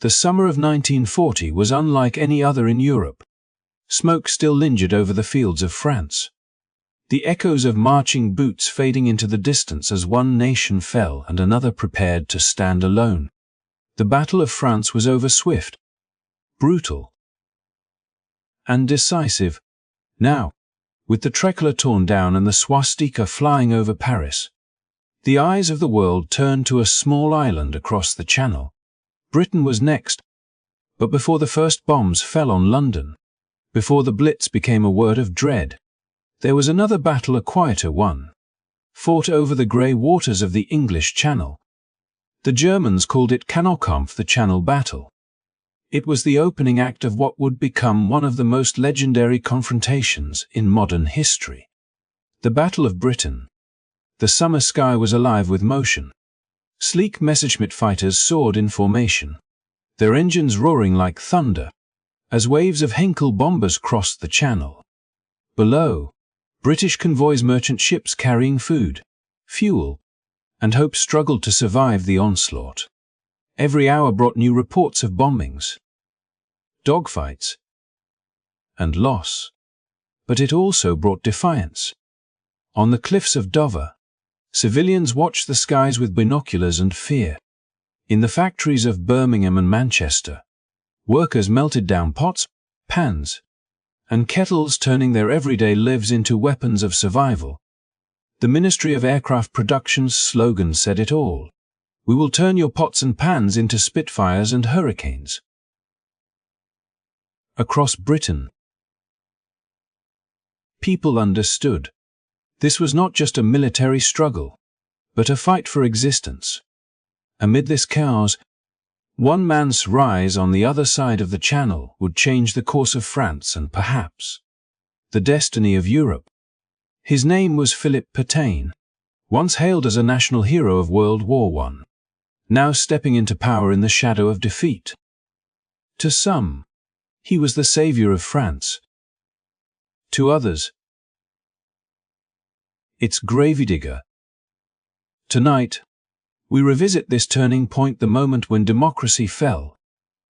The summer of 1940 was unlike any other in Europe. Smoke still lingered over the fields of France. The echoes of marching boots fading into the distance as one nation fell and another prepared to stand alone. The Battle of France was over, swift, brutal, and decisive. Now, with the tricolour torn down and the swastika flying over Paris, the eyes of the world turned to a small island across the Channel. Britain was next. But before the first bombs fell on London, before the Blitz became a word of dread, there was another battle, a quieter one, fought over the grey waters of the English Channel. The Germans called it Kanalkampf, the Channel Battle. It was the opening act of what would become one of the most legendary confrontations in modern history. The Battle of Britain. The summer sky was alive with motion. Sleek Messerschmitt fighters soared in formation, their engines roaring like thunder, as waves of Henkel bombers crossed the Channel. Below, British convoys, merchant ships carrying food, fuel, and hope struggled to survive the onslaught. Every hour brought new reports of bombings, dogfights, and loss. But it also brought defiance. On the cliffs of Dover, civilians watched the skies with binoculars and fear. In the factories of Birmingham and Manchester, workers melted down pots, pans, and kettles, turning their everyday lives into weapons of survival. The Ministry of Aircraft Production's slogan said it all: "We will turn your pots and pans into Spitfires and Hurricanes." Across Britain, people understood. This was not just a military struggle, but a fight for existence. Amid this chaos, one man's rise on the other side of the Channel would change the course of France and perhaps the destiny of Europe. His name was Philippe Pétain, once hailed as a national hero of World War I, now stepping into power in the shadow of defeat. To some, he was the savior of France. To others, its gravedigger. Tonight, we revisit this turning point, the moment when democracy fell,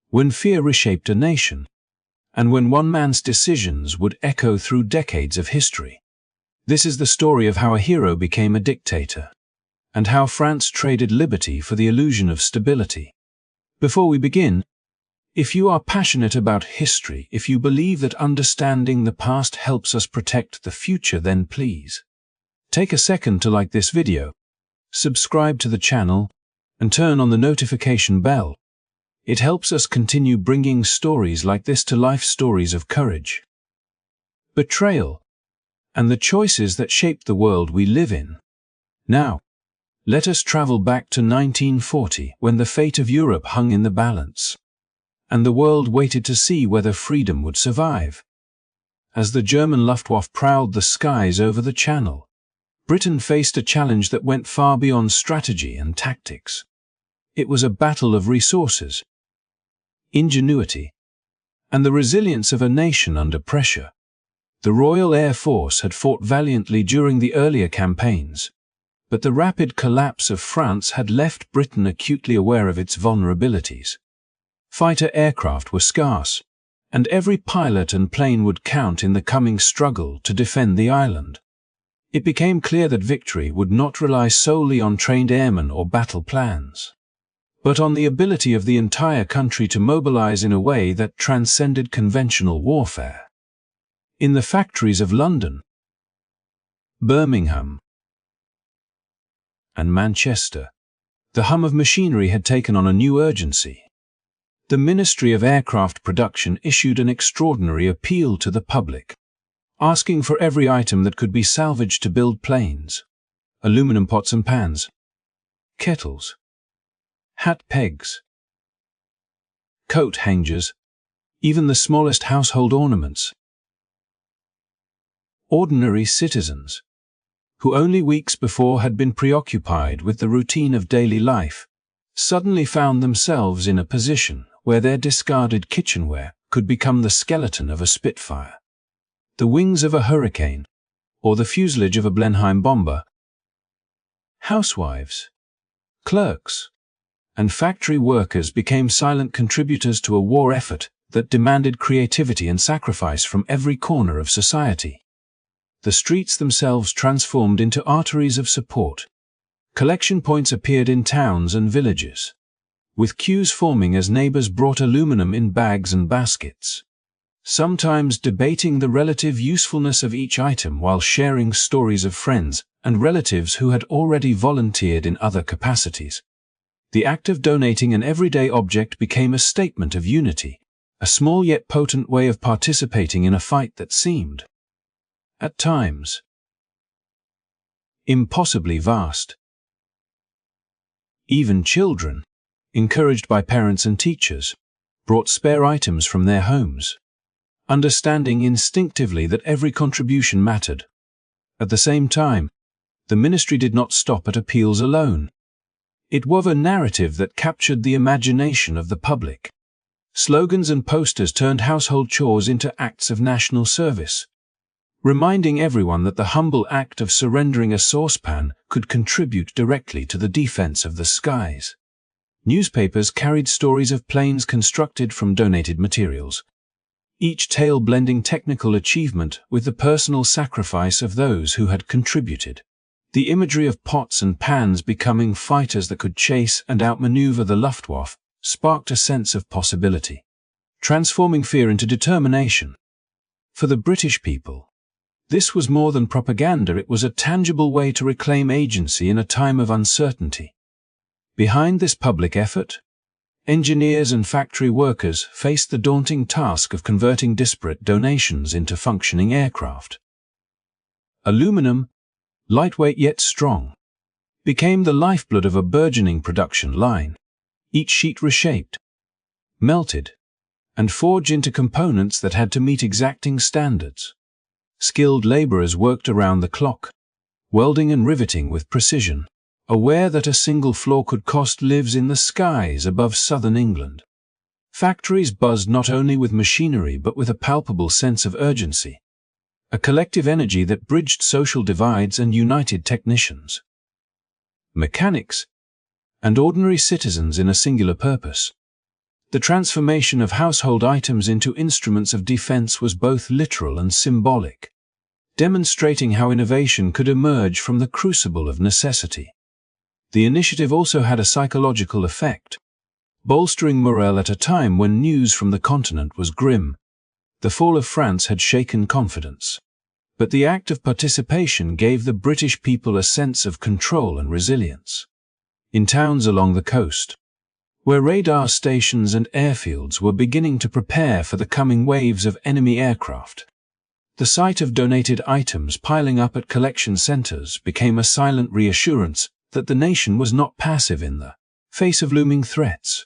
when fear reshaped a nation, and when one man's decisions would echo through decades of history. This is the story of how a hero became a dictator, and how France traded liberty for the illusion of stability. Before we begin, if you are passionate about history, if you believe that understanding the past helps us protect the future, then please take a second to like this video, subscribe to the channel, and turn on the notification bell. It helps us continue bringing stories like this to life, stories of courage, betrayal, and the choices that shape the world we live in. Now, let us travel back to 1940, when the fate of Europe hung in the balance, and the world waited to see whether freedom would survive. As the German Luftwaffe prowled the skies over the Channel, Britain faced a challenge that went far beyond strategy and tactics. It was a battle of resources, ingenuity, and the resilience of a nation under pressure. The Royal Air Force had fought valiantly during the earlier campaigns, but the rapid collapse of France had left Britain acutely aware of its vulnerabilities. Fighter aircraft were scarce, and every pilot and plane would count in the coming struggle to defend the island. It became clear that victory would not rely solely on trained airmen or battle plans, but on the ability of the entire country to mobilize in a way that transcended conventional warfare. In the factories of London, Birmingham, and Manchester, the hum of machinery had taken on a new urgency. The Ministry of Aircraft Production issued an extraordinary appeal to the public, asking for every item that could be salvaged to build planes: aluminum pots and pans, kettles, hat pegs, coat hangers, even the smallest household ornaments. Ordinary citizens, who only weeks before had been preoccupied with the routine of daily life, suddenly found themselves in a position where their discarded kitchenware could become the skeleton of a Spitfire, the wings of a Hurricane, or the fuselage of a Blenheim bomber. Housewives, clerks, and factory workers became silent contributors to a war effort that demanded creativity and sacrifice from every corner of society. The streets themselves transformed into arteries of support. Collection points appeared in towns and villages, with queues forming as neighbors brought aluminum in bags and baskets, sometimes debating the relative usefulness of each item while sharing stories of friends and relatives who had already volunteered in other capacities. The act of donating an everyday object became a statement of unity, a small yet potent way of participating in a fight that seemed, at times, impossibly vast. Even children, encouraged by parents and teachers, brought spare items from their homes, understanding instinctively that every contribution mattered. At the same time, the ministry did not stop at appeals alone. It wove a narrative that captured the imagination of the public. Slogans and posters turned household chores into acts of national service, reminding everyone that the humble act of surrendering a saucepan could contribute directly to the defense of the skies. Newspapers carried stories of planes constructed from donated materials, each tale blending technical achievement with the personal sacrifice of those who had contributed. The imagery of pots and pans becoming fighters that could chase and outmaneuver the Luftwaffe sparked a sense of possibility, transforming fear into determination. For the British people, this was more than propaganda, it was a tangible way to reclaim agency in a time of uncertainty. Behind this public effort, engineers and factory workers faced the daunting task of converting disparate donations into functioning aircraft. Aluminum, lightweight yet strong, became the lifeblood of a burgeoning production line. Each sheet reshaped, melted, and forged into components that had to meet exacting standards. Skilled laborers worked around the clock, welding and riveting with precision, aware that a single flaw could cost lives in the skies above southern England. Factories buzzed not only with machinery but with a palpable sense of urgency, a collective energy that bridged social divides and united technicians, mechanics, and ordinary citizens in a singular purpose. The transformation of household items into instruments of defense was both literal and symbolic, demonstrating how innovation could emerge from the crucible of necessity. The initiative also had a psychological effect, bolstering morale at a time when news from the continent was grim. The fall of France had shaken confidence, but the act of participation gave the British people a sense of control and resilience. In towns along the coast, where radar stations and airfields were beginning to prepare for the coming waves of enemy aircraft, the sight of donated items piling up at collection centers became a silent reassurance that the nation was not passive in the face of looming threats.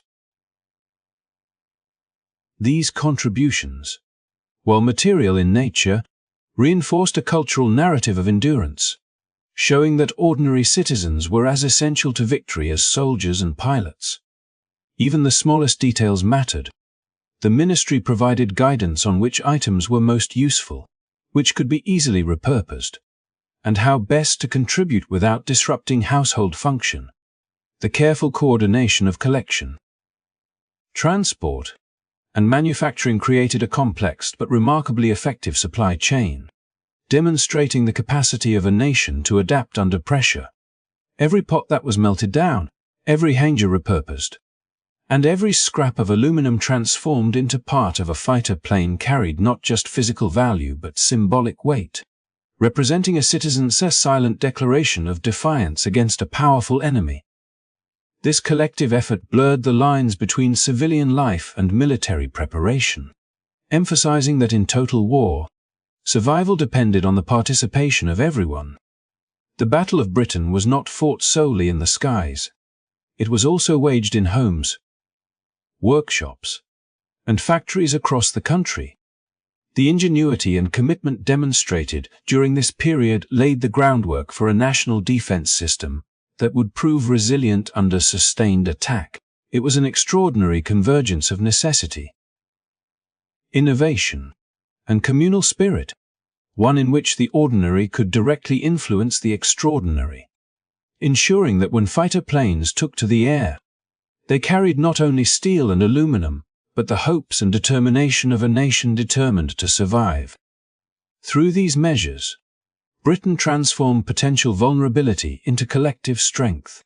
These contributions, while material in nature, reinforced a cultural narrative of endurance, showing that ordinary citizens were as essential to victory as soldiers and pilots. Even the smallest details mattered. The ministry provided guidance on which items were most useful, which could be easily repurposed, and how best to contribute without disrupting household function. The careful coordination of collection, transport, and manufacturing created a complex but remarkably effective supply chain, demonstrating the capacity of a nation to adapt under pressure. Every pot that was melted down, every hanger repurposed, and every scrap of aluminum transformed into part of a fighter plane carried not just physical value but symbolic weight, representing a citizen's silent declaration of defiance against a powerful enemy. This collective effort blurred the lines between civilian life and military preparation, emphasizing that in total war, survival depended on the participation of everyone. The Battle of Britain was not fought solely in the skies. It was also waged in homes, workshops, and factories across the country. The ingenuity and commitment demonstrated during this period laid the groundwork for a national defense system that would prove resilient under sustained attack. It was an extraordinary convergence of necessity, innovation, and communal spirit, one in which the ordinary could directly influence the extraordinary, ensuring that when fighter planes took to the air, They carried not only steel and aluminum, but the hopes and determination of a nation determined to survive. Through these measures, Britain transformed potential vulnerability into collective strength,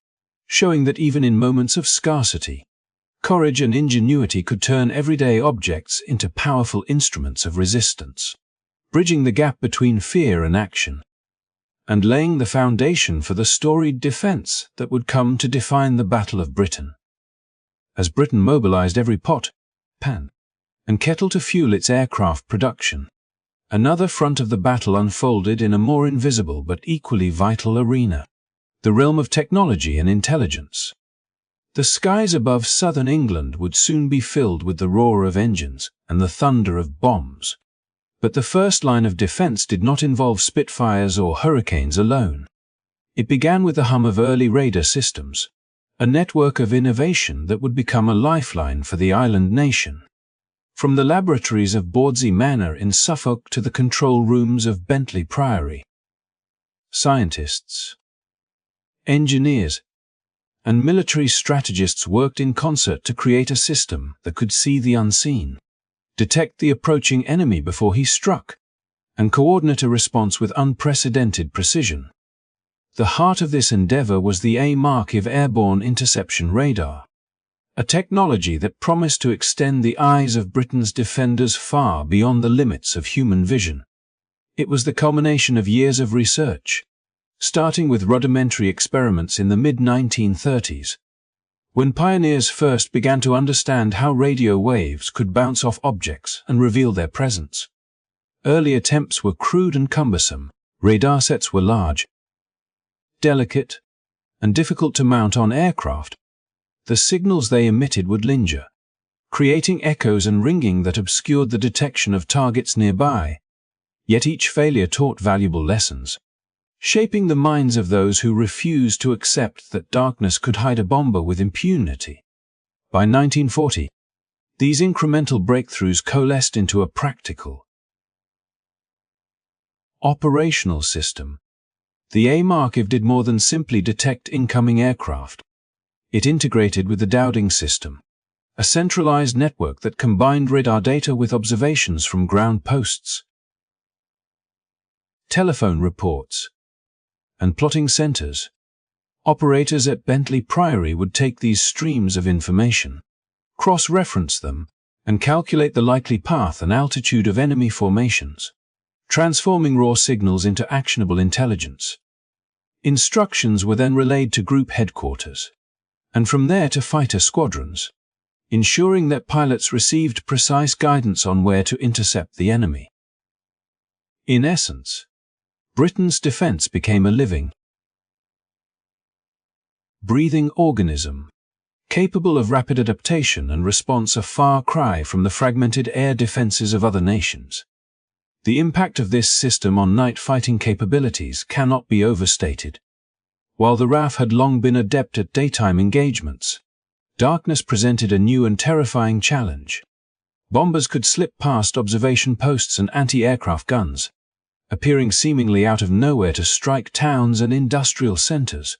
showing that even in moments of scarcity, courage and ingenuity could turn everyday objects into powerful instruments of resistance, bridging the gap between fear and action, and laying the foundation for the storied defense that would come to define the Battle of Britain. As Britain mobilized every pot, pan, and kettle to fuel its aircraft production, another front of the battle unfolded in a more invisible but equally vital arena, the realm of technology and intelligence. The skies above southern England would soon be filled with the roar of engines and the thunder of bombs. But the first line of defense did not involve Spitfires or Hurricanes alone. It began with the hum of early radar systems, a network of innovation that would become a lifeline for the island nation. From the laboratories of Bawdsey Manor in Suffolk to the control rooms of Bentley Priory, scientists, engineers, and military strategists worked in concert to create a system that could see the unseen, detect the approaching enemy before he struck, and coordinate a response with unprecedented precision. The heart of this endeavor was the AMARCIV airborne interception radar, a technology that promised to extend the eyes of Britain's defenders far beyond the limits of human vision. It was the culmination of years of research, starting with rudimentary experiments in the mid-1930s, when pioneers first began to understand how radio waves could bounce off objects and reveal their presence. Early attempts were crude and cumbersome. Radar sets were large, delicate, and difficult to mount on aircraft. The signals they emitted would linger, creating echoes and ringing that obscured the detection of targets nearby. Yet each failure taught valuable lessons, shaping the minds of those who refused to accept that darkness could hide a bomber with impunity. By 1940, these incremental breakthroughs coalesced into a practical, operational system. The AMARCIV did more than simply detect incoming aircraft. It integrated with the Dowding system, a centralized network that combined radar data with observations from ground posts, telephone reports, and plotting centers. Operators at Bentley Priory would take these streams of information, cross-reference them, and calculate the likely path and altitude of enemy formations, transforming raw signals into actionable intelligence. Instructions were then relayed to group headquarters, and from there to fighter squadrons, ensuring that pilots received precise guidance on where to intercept the enemy. In essence, Britain's defense became a living, breathing organism, capable of rapid adaptation and response, a far cry from the fragmented air defenses of other nations. The impact of this system on night fighting capabilities cannot be overstated. While the RAF had long been adept at daytime engagements, darkness presented a new and terrifying challenge. Bombers could slip past observation posts and anti-aircraft guns, appearing seemingly out of nowhere to strike towns and industrial centers.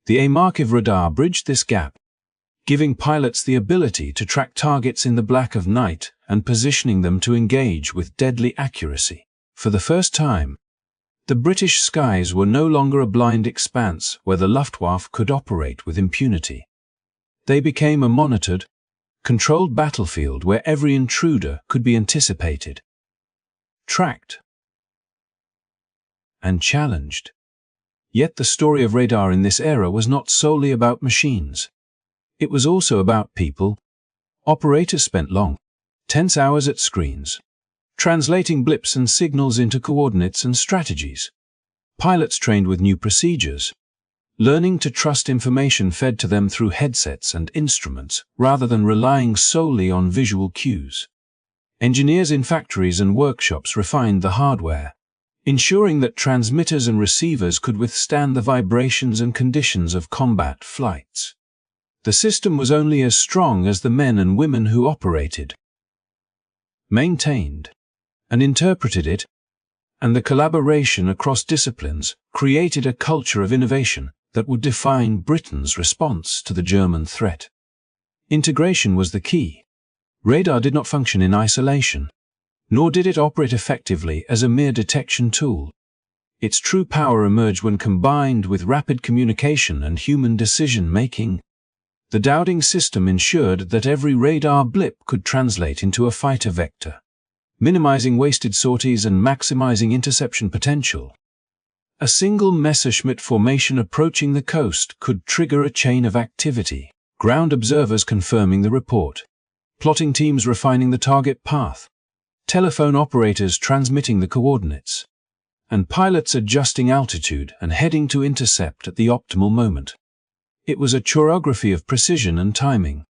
The AMARCIV radar bridged this gap, giving pilots the ability to track targets in the black of night and positioning them to engage with deadly accuracy. For the first time, the British skies were no longer a blind expanse where the Luftwaffe could operate with impunity. They became a monitored, controlled battlefield where every intruder could be anticipated, tracked, and challenged. Yet the story of radar in this era was not solely about machines. It was also about people. Operators spent long, tense hours at screens, translating blips and signals into coordinates and strategies. Pilots trained with new procedures, learning to trust information fed to them through headsets and instruments rather than relying solely on visual cues. Engineers in factories and workshops refined the hardware, ensuring that transmitters and receivers could withstand the vibrations and conditions of combat flights. The system was only as strong as the men and women who operated, maintained, and interpreted it, and the collaboration across disciplines created a culture of innovation that would define Britain's response to the German threat. Integration was the key. Radar did not function in isolation, nor did it operate effectively as a mere detection tool. Its true power emerged when combined with rapid communication and human decision-making. The Dowding system ensured that every radar blip could translate into a fighter vector, minimizing wasted sorties and maximizing interception potential. A single Messerschmitt formation approaching the coast could trigger a chain of activity, ground observers confirming the report, plotting teams refining the target path, telephone operators transmitting the coordinates, and pilots adjusting altitude and heading to intercept at the optimal moment. It was a choreography of precision and timing,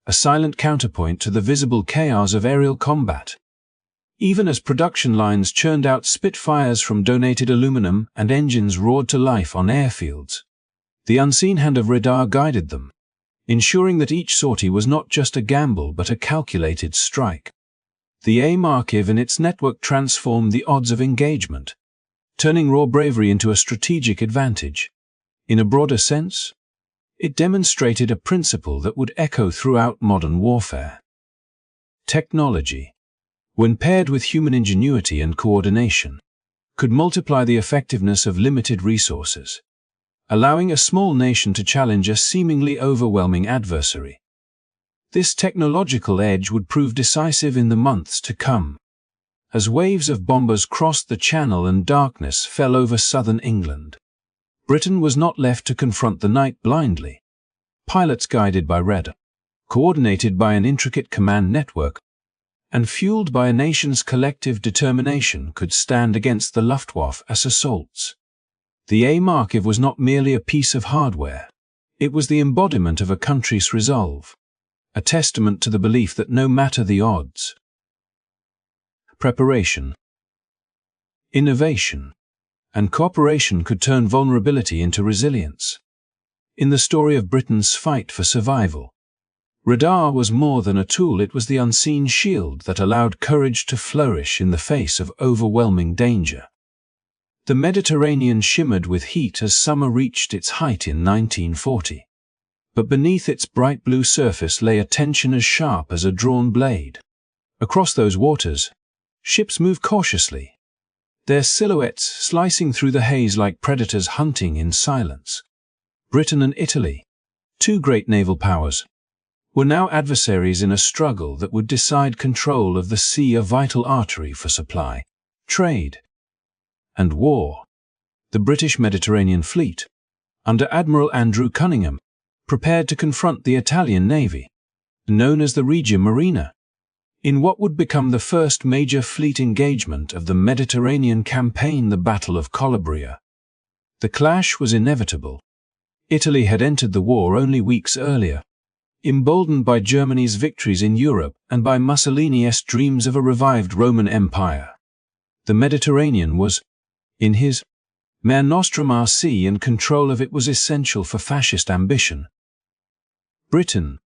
a silent counterpoint to the visible chaos of aerial combat. Even as production lines churned out Spitfires from donated aluminum and engines roared to life on airfields, the unseen hand of radar guided them, ensuring that each sortie was not just a gamble but a calculated strike. The AIM archive and its network transformed the odds of engagement, turning raw bravery into a strategic advantage. In a broader sense, it demonstrated a principle that would echo throughout modern warfare. Technology, when paired with human ingenuity and coordination, could multiply the effectiveness of limited resources, allowing a small nation to challenge a seemingly overwhelming adversary. This technological edge would prove decisive in the months to come, as waves of bombers crossed the Channel and darkness fell over southern England. Britain was not left to confront the night blindly. Pilots guided by radar, coordinated by an intricate command network, and fueled by a nation's collective determination could stand against the Luftwaffe's assaults. The AIM archive was not merely a piece of hardware. It was the embodiment of a country's resolve, a testament to the belief that no matter the odds. Preparation, innovation, and cooperation could turn vulnerability into resilience. In the story of Britain's fight for survival, radar was more than a tool. It was the unseen shield that allowed courage to flourish in the face of overwhelming danger. The Mediterranean shimmered with heat as summer reached its height in 1940. But beneath its bright blue surface lay a tension as sharp as a drawn blade. Across those waters, ships moved cautiously, their silhouettes slicing through the haze like predators hunting in silence. Britain and Italy, two great naval powers, were now adversaries in a struggle that would decide control of the sea, a vital artery for supply, trade, and war. The British Mediterranean Fleet, under Admiral Andrew Cunningham, prepared to confront the Italian Navy, known as the Regia Marina, in what would become the first major fleet engagement of the Mediterranean campaign, the Battle of Calabria. The clash was inevitable. Italy had entered the war only weeks earlier, emboldened by Germany's victories in Europe and by Mussolini's dreams of a revived Roman Empire. The Mediterranean was, in his Mare Nostrum RC, and control of it was essential for fascist ambition. Britain,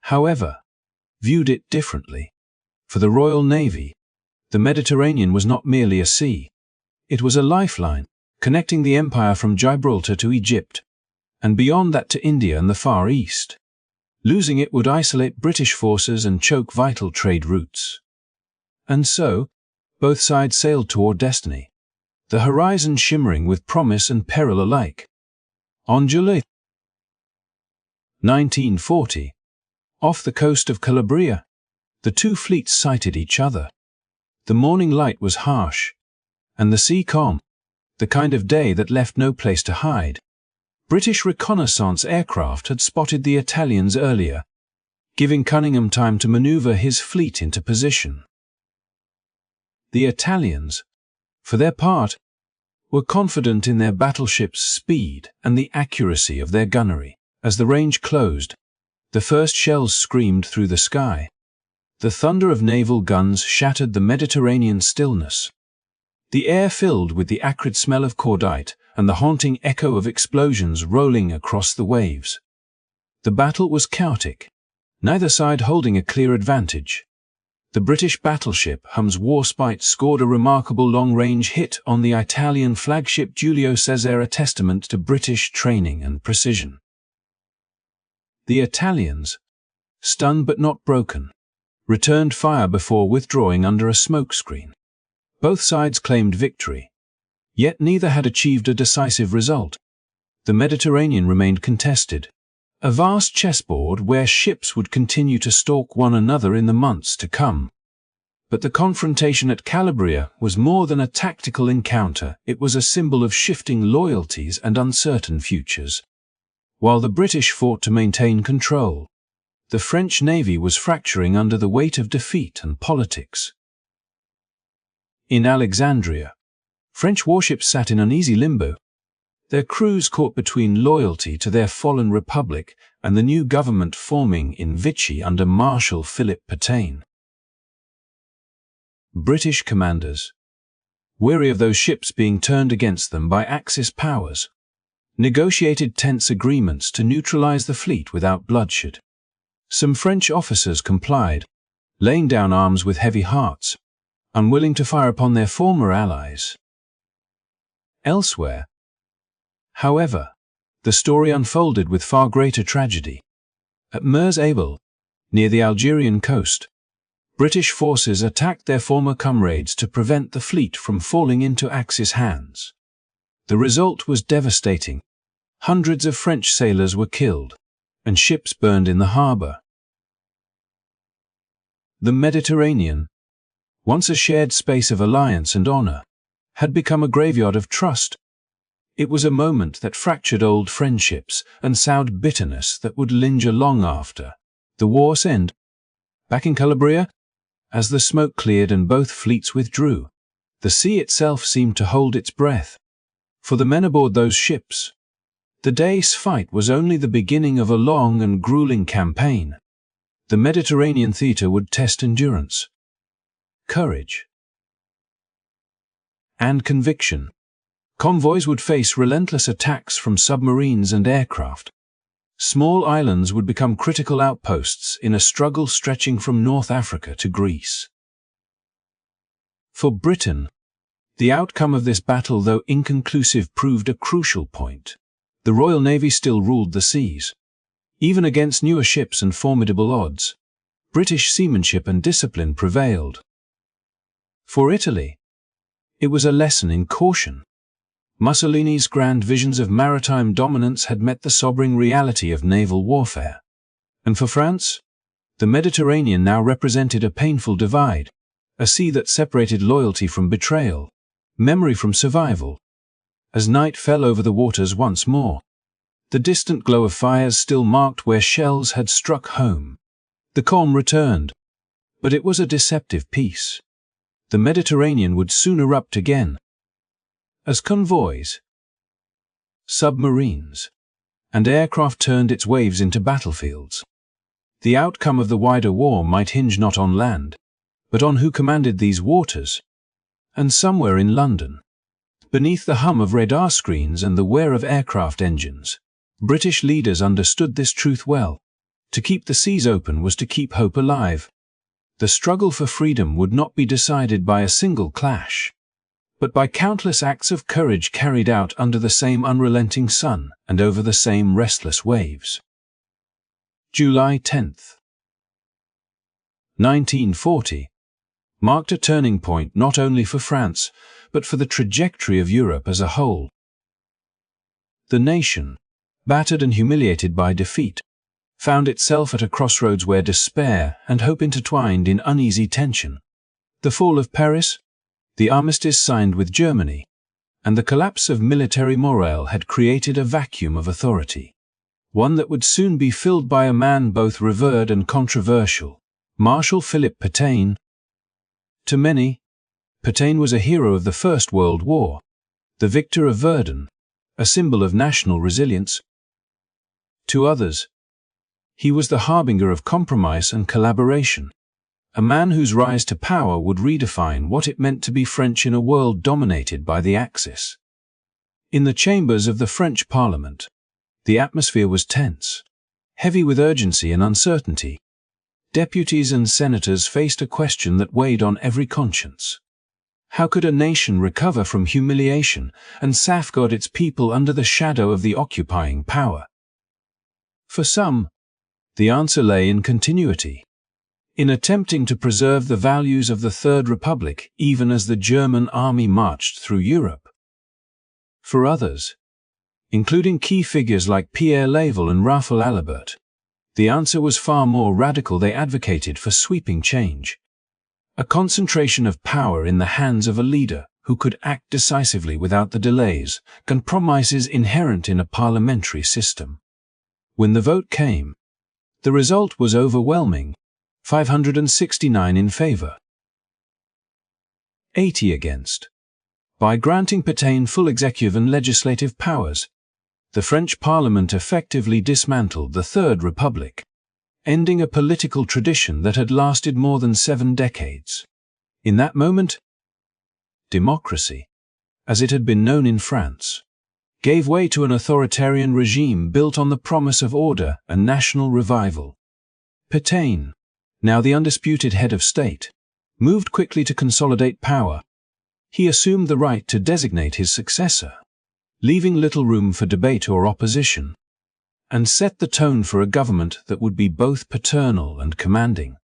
however, viewed it differently. For the Royal Navy, the Mediterranean was not merely a sea. It was a lifeline, connecting the empire from Gibraltar to Egypt, and beyond that to India and the Far East. Losing it would isolate British forces and choke vital trade routes. And so, both sides sailed toward destiny, the horizon shimmering with promise and peril alike. On July 1940, off the coast of Calabria, the two fleets sighted each other. The morning light was harsh, and the sea calm, the kind of day that left no place to hide. British reconnaissance aircraft had spotted the Italians earlier, giving Cunningham time to maneuver his fleet into position. The Italians, for their part, were confident in their battleships' speed and the accuracy of their gunnery. As the range closed, the first shells screamed through the sky. The thunder of naval guns shattered the Mediterranean stillness. The air filled with the acrid smell of cordite and the haunting echo of explosions rolling across the waves. The battle was chaotic, neither side holding a clear advantage. The British battleship Hum's Warspite scored a remarkable long-range hit on the Italian flagship Giulio Cesare, a testament to British training and precision. The Italians, stunned but not broken, returned fire before withdrawing under a smokescreen. Both sides claimed victory, yet neither had achieved a decisive result. The Mediterranean remained contested, a vast chessboard where ships would continue to stalk one another in the months to come. But the confrontation at Calabria was more than a tactical encounter. It was a symbol of shifting loyalties and uncertain futures. While the British fought to maintain control, the French navy was fracturing under the weight of defeat and politics. In Alexandria, French warships sat in uneasy limbo, their crews caught between loyalty to their fallen republic and the new government forming in Vichy under Marshal Philippe Pétain. British commanders, weary of those ships being turned against them by Axis powers, negotiated tense agreements to neutralize the fleet without bloodshed. Some French officers complied, laying down arms with heavy hearts, unwilling to fire upon their former allies. Elsewhere, however, the story unfolded with far greater tragedy. At Mers Abel, near the Algerian coast, British forces attacked their former comrades to prevent the fleet from falling into Axis hands. The result was devastating. Hundreds of French sailors were killed, and ships burned in the harbor. The Mediterranean, once a shared space of alliance and honor, had become a graveyard of trust. It was a moment that fractured old friendships and sowed bitterness that would linger long after the war's end. Back in Calabria, as the smoke cleared and both fleets withdrew, the sea itself seemed to hold its breath. For the men aboard those ships, the day's fight was only the beginning of a long and grueling campaign. The Mediterranean theater would test endurance, courage, and conviction. Convoys would face relentless attacks from submarines and aircraft. Small islands would become critical outposts in a struggle stretching from North Africa to Greece. For Britain, the outcome of this battle, though inconclusive, proved a crucial point. The Royal Navy still ruled the seas. Even against newer ships and formidable odds, British seamanship and discipline prevailed. For Italy, it was a lesson in caution. Mussolini's grand visions of maritime dominance had met the sobering reality of naval warfare. And for France, the Mediterranean now represented a painful divide, a sea that separated loyalty from betrayal, memory from survival. As night fell over the waters once more, the distant glow of fires still marked where shells had struck home. The calm returned, but it was a deceptive peace. The Mediterranean would soon erupt again, as convoys, submarines, and aircraft turned its waves into battlefields. The outcome of the wider war might hinge not on land, but on who commanded these waters. And somewhere in London, beneath the hum of radar screens and the whir of aircraft engines, British leaders understood this truth well. To keep the seas open was to keep hope alive. The struggle for freedom would not be decided by a single clash, but by countless acts of courage carried out under the same unrelenting sun and over the same restless waves. July 10th, 1940, marked a turning point not only for France, but for the trajectory of Europe as a whole. The nation, battered and humiliated by defeat, found itself at a crossroads where despair and hope intertwined in uneasy tension. The fall of Paris, the armistice signed with Germany, and the collapse of military morale had created a vacuum of authority, one that would soon be filled by a man both revered and controversial, Marshal Philippe Pétain. To many, Pétain was a hero of the First World War, the victor of Verdun, a symbol of national resilience. To others, he was the harbinger of compromise and collaboration, a man whose rise to power would redefine what it meant to be French in a world dominated by the Axis. In the chambers of the French Parliament, the atmosphere was tense, heavy with urgency and uncertainty. Deputies and senators faced a question that weighed on every conscience. How could a nation recover from humiliation and safeguard its people under the shadow of the occupying power? For some, The answer lay in continuity, in attempting to preserve the values of the Third Republic even as the German army marched through Europe. For others, including key figures like Pierre Laval and Raphael Alibert, the answer was far more radical. They advocated for sweeping change, a concentration of power in the hands of a leader who could act decisively without the delays, compromises inherent in a parliamentary system. When the vote came, the result was overwhelming: 569 in favor, 80 against. By granting Pétain full executive and legislative powers, the French Parliament effectively dismantled the Third Republic, ending a political tradition that had lasted more than 7 decades. In that moment, democracy, as it had been known in France, gave way to an authoritarian regime built on the promise of order and national revival. Pétain, now the undisputed head of state, moved quickly to consolidate power. He assumed the right to designate his successor, leaving little room for debate or opposition, and set the tone for a government that would be both paternal and commanding,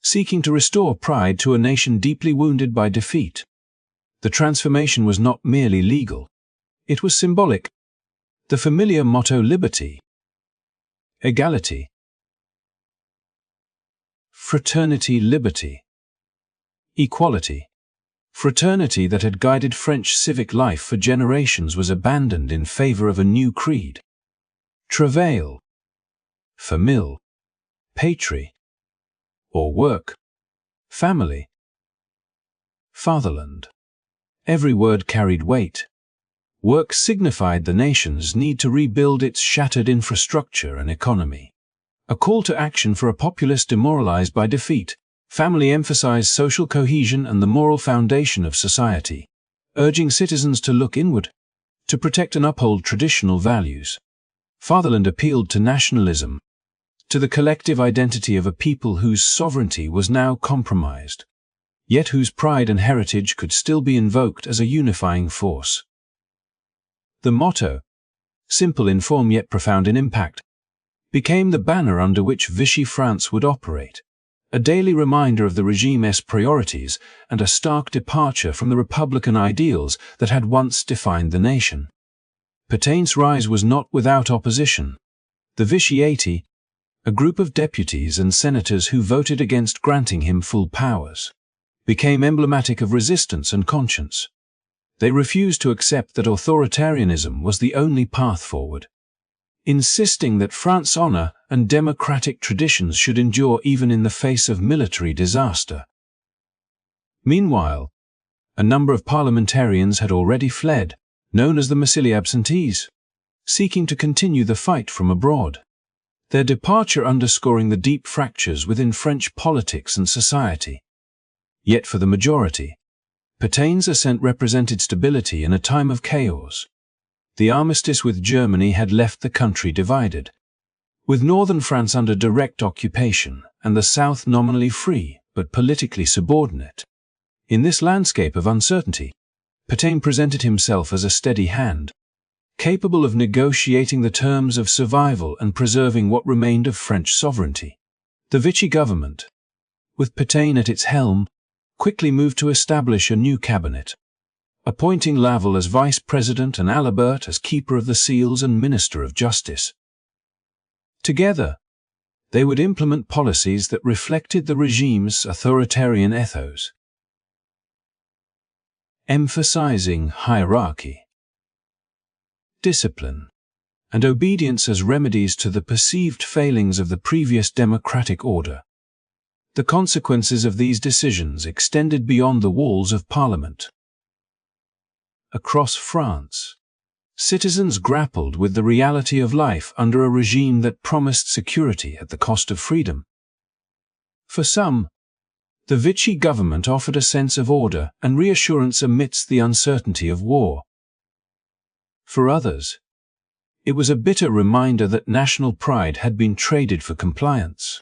seeking to restore pride to a nation deeply wounded by defeat. The transformation was not merely legal, it was symbolic. The familiar motto liberty, equality, fraternity, liberty, equality, fraternity that had guided French civic life for generations was abandoned in favor of a new creed. Travail, Famille, Patrie, or work, family, Fatherland. Every word carried weight. Work signified the nation's need to rebuild its shattered infrastructure and economy. A call to action for a populace demoralized by defeat. Family emphasized social cohesion and the moral foundation of society, urging citizens to look inward, to protect and uphold traditional values. Fatherland appealed to nationalism, to the collective identity of a people whose sovereignty was now compromised, yet whose pride and heritage could still be invoked as a unifying force. The motto, simple in form yet profound in impact, became the banner under which Vichy France would operate, a daily reminder of the regime's priorities and a stark departure from the republican ideals that had once defined the nation. Pétain's rise was not without opposition. The Vichy 80, a group of deputies and senators who voted against granting him full powers, became emblematic of resistance and conscience. They refused to accept that authoritarianism was the only path forward, insisting that France's honor and democratic traditions should endure even in the face of military disaster. Meanwhile, a number of parliamentarians had already fled, known as the Marseillais absentees, seeking to continue the fight from abroad, their departure underscoring the deep fractures within French politics and society. Yet for the majority, Pétain's ascent represented stability in a time of chaos. The armistice with Germany had left the country divided, with northern France under direct occupation and the south nominally free but politically subordinate. In this landscape of uncertainty, Pétain presented himself as a steady hand, capable of negotiating the terms of survival and preserving what remained of French sovereignty. The Vichy government, with Pétain at its helm, quickly moved to establish a new cabinet, appointing Laval as vice president and Alibert as keeper of the seals and minister of justice. Together, they would implement policies that reflected the regime's authoritarian ethos, emphasizing hierarchy, discipline, and obedience as remedies to the perceived failings of the previous democratic order. The consequences of these decisions extended beyond the walls of Parliament. Across France, citizens grappled with the reality of life under a regime that promised security at the cost of freedom. For some, the Vichy government offered a sense of order and reassurance amidst the uncertainty of war. For others, it was a bitter reminder that national pride had been traded for compliance,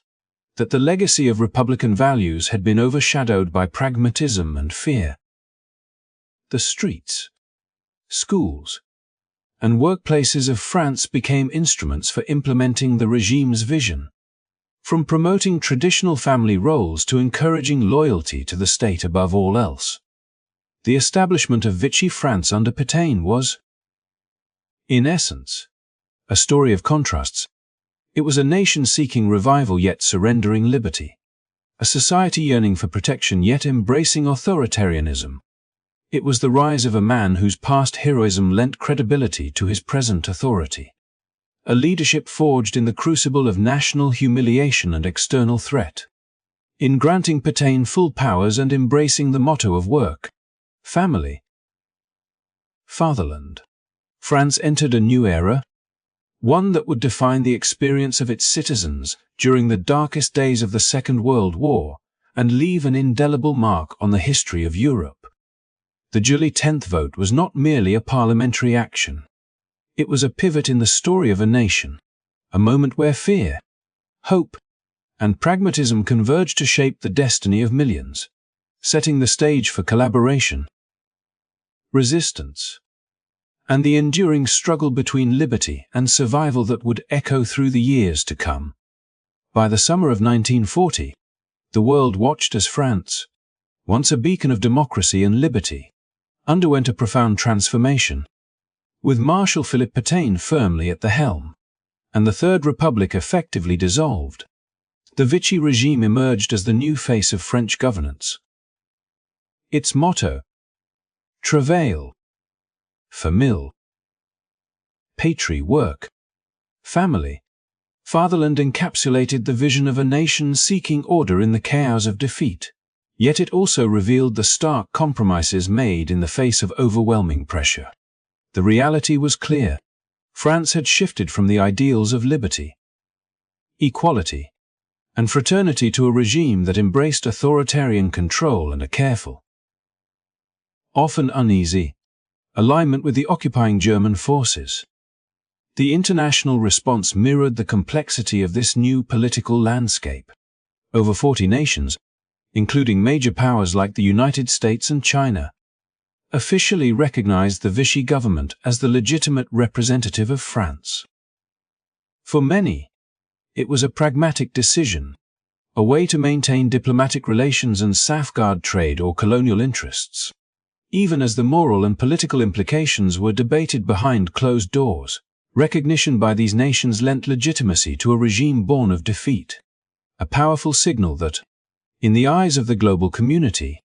that the legacy of republican values had been overshadowed by pragmatism and fear. The streets, schools, and workplaces of France became instruments for implementing the regime's vision, from promoting traditional family roles to encouraging loyalty to the state above all else. The establishment of Vichy France under Pétain was, in essence, a story of contrasts. It was a nation seeking revival yet surrendering liberty, a society yearning for protection yet embracing authoritarianism. It was the rise of a man whose past heroism lent credibility to his present authority, a leadership forged in the crucible of national humiliation and external threat. In granting Pétain full powers and embracing the motto of work, family, fatherland, France entered a new era, one that would define the experience of its citizens during the darkest days of the Second World War and leave an indelible mark on the history of Europe. The July 10th vote was not merely a parliamentary action. It was a pivot in the story of a nation, a moment where fear, hope, and pragmatism converged to shape the destiny of millions, setting the stage for collaboration, resistance, and the enduring struggle between liberty and survival that would echo through the years to come. By the summer of 1940, the world watched as France, once a beacon of democracy and liberty, underwent a profound transformation. With Marshal Philippe Pétain firmly at the helm, and the Third Republic effectively dissolved, the Vichy regime emerged as the new face of French governance. Its motto, Travail, Famille, Patrie, work, family, fatherland, encapsulated the vision of a nation seeking order in the chaos of defeat. Yet it also revealed the stark compromises made in the face of overwhelming pressure. The reality was clear. France had shifted from the ideals of liberty, equality, and fraternity to a regime that embraced authoritarian control and a careful, often uneasy, alignment with the occupying German forces. The international response mirrored the complexity of this new political landscape. Over 40 nations, including major powers like the United States and China, officially recognized the Vichy government as the legitimate representative of France. For many, it was a pragmatic decision, a way to maintain diplomatic relations and safeguard trade or colonial interests, even as the moral and political implications were debated behind closed doors. Recognition by these nations lent legitimacy to a regime born of defeat, a powerful signal that, in the eyes of the global community,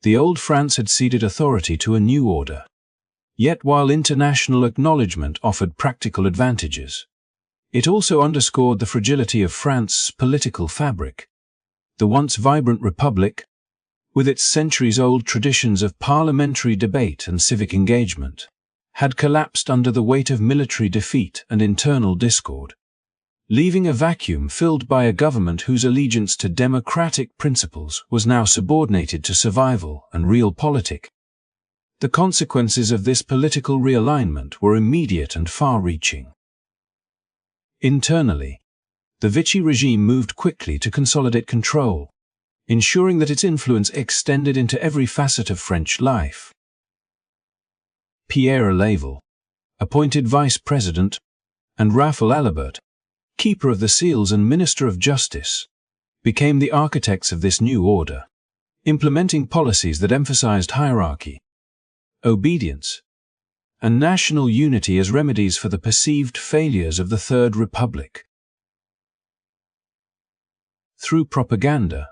the old France had ceded authority to a new order. Yet while international acknowledgement offered practical advantages, it also underscored the fragility of France's political fabric. The once vibrant republic, with its centuries-old traditions of parliamentary debate and civic engagement, had collapsed under the weight of military defeat and internal discord, leaving a vacuum filled by a government whose allegiance to democratic principles was now subordinated to survival and realpolitik. The consequences of this political realignment were immediate and far-reaching. Internally, the Vichy regime moved quickly to consolidate control, ensuring that its influence extended into every facet of French life. Pierre Laval, appointed vice president, and Raphael Alibert, keeper of the seals and minister of justice, became the architects of this new order, implementing policies that emphasized hierarchy, obedience, and national unity as remedies for the perceived failures of the Third Republic. Through propaganda,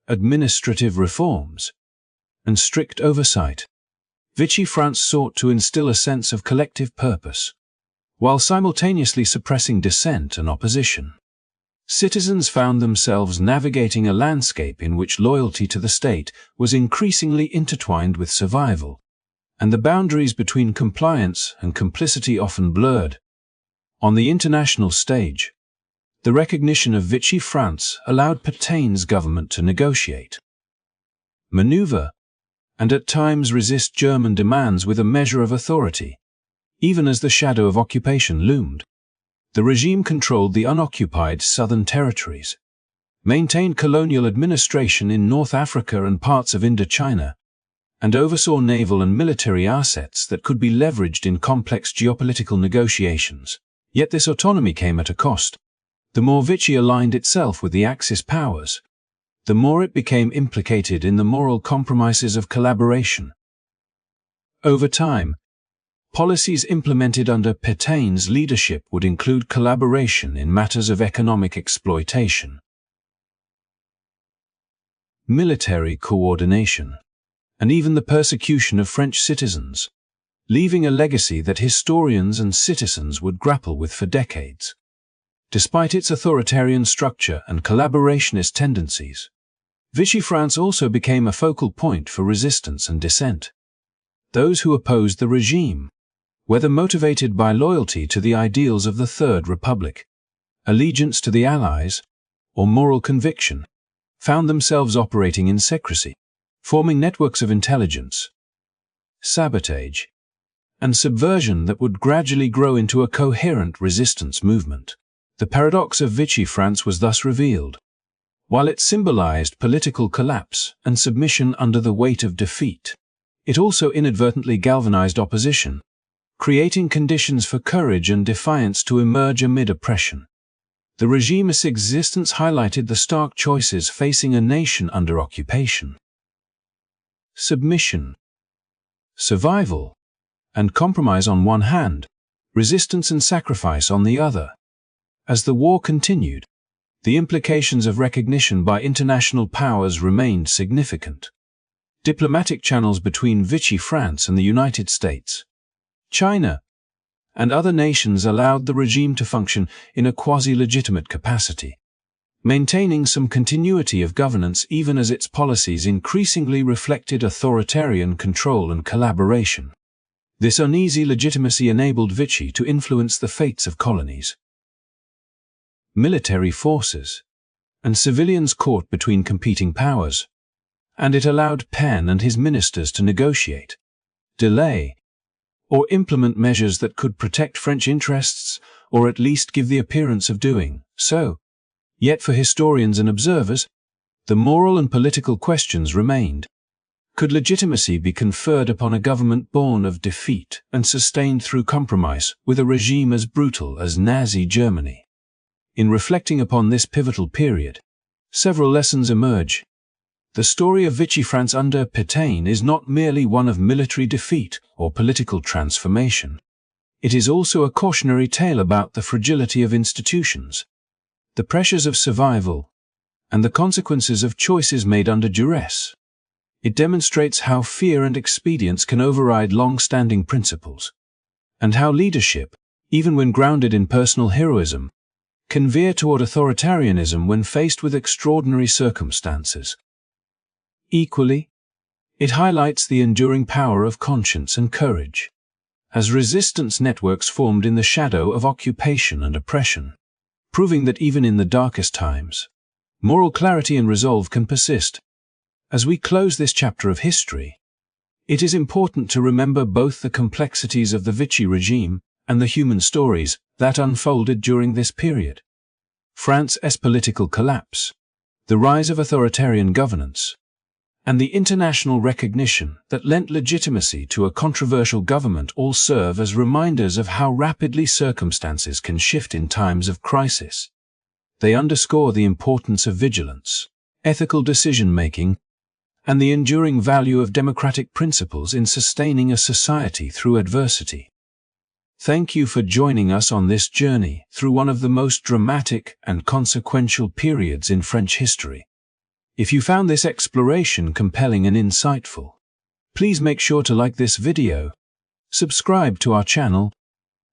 administrative reforms, and strict oversight, Vichy France sought to instill a sense of collective purpose, while simultaneously suppressing dissent and opposition. Citizens found themselves navigating a landscape in which loyalty to the state was increasingly intertwined with survival, and the boundaries between compliance and complicity often blurred. On the international stage, the recognition of Vichy France allowed Pétain's government to negotiate, maneuver, and at times resist German demands with a measure of authority. Even as the shadow of occupation loomed, the regime controlled the unoccupied southern territories, maintained colonial administration in North Africa and parts of Indochina, and oversaw naval and military assets that could be leveraged in complex geopolitical negotiations. Yet this autonomy came at a cost. The more Vichy aligned itself with the Axis powers, the more it became implicated in the moral compromises of collaboration. Over time, policies implemented under Petain's leadership would include collaboration in matters of economic exploitation, military coordination, and even the persecution of French citizens, leaving a legacy that historians and citizens would grapple with for decades. Despite its authoritarian structure and collaborationist tendencies, Vichy France also became a focal point for resistance and dissent. Those who opposed the regime, whether motivated by loyalty to the ideals of the Third Republic, allegiance to the Allies, or moral conviction, found themselves operating in secrecy, forming networks of intelligence, sabotage, and subversion that would gradually grow into a coherent resistance movement. The paradox of Vichy France was thus revealed. While it symbolized political collapse and submission under the weight of defeat, it also inadvertently galvanized opposition, creating conditions for courage and defiance to emerge amid oppression. The regime's existence highlighted the stark choices facing a nation under occupation: submission, survival, and compromise on one hand, resistance and sacrifice on the other. As the war continued, the implications of recognition by international powers remained significant. Diplomatic channels between Vichy France and the United States, China, and other nations allowed the regime to function in a quasi-legitimate capacity, maintaining some continuity of governance even as its policies increasingly reflected authoritarian control and collaboration. This uneasy legitimacy enabled Vichy to influence the fates of colonies, military forces, and civilians caught between competing powers, and it allowed Pétain and his ministers to negotiate, delay, or implement measures that could protect French interests, or at least give the appearance of doing so. Yet for historians and observers, the moral and political questions remained. Could legitimacy be conferred upon a government born of defeat and sustained through compromise with a regime as brutal as Nazi Germany? In reflecting upon this pivotal period, several lessons emerge. The story of Vichy France under Pétain is not merely one of military defeat or political transformation. It is also a cautionary tale about the fragility of institutions, the pressures of survival, and the consequences of choices made under duress. It demonstrates how fear and expedience can override long-standing principles, and how leadership, even when grounded in personal heroism, can veer toward authoritarianism when faced with extraordinary circumstances. Equally, it highlights the enduring power of conscience and courage, as resistance networks formed in the shadow of occupation and oppression, proving that even in the darkest times, moral clarity and resolve can persist. As we close this chapter of history, it is important to remember both the complexities of the Vichy regime and the human stories that unfolded during this period. France's political collapse, the rise of authoritarian governance, and the international recognition that lent legitimacy to a controversial government all serve as reminders of how rapidly circumstances can shift in times of crisis. They underscore the importance of vigilance, ethical decision-making, and the enduring value of democratic principles in sustaining a society through adversity. Thank you for joining us on this journey through one of the most dramatic and consequential periods in French history. If you found this exploration compelling and insightful, please make sure to like this video, subscribe to our channel,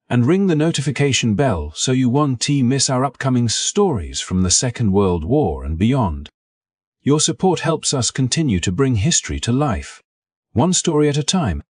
and ring the notification bell so you won't miss our upcoming stories from the Second World War and beyond. Your support helps us continue to bring history to life, one story at a time.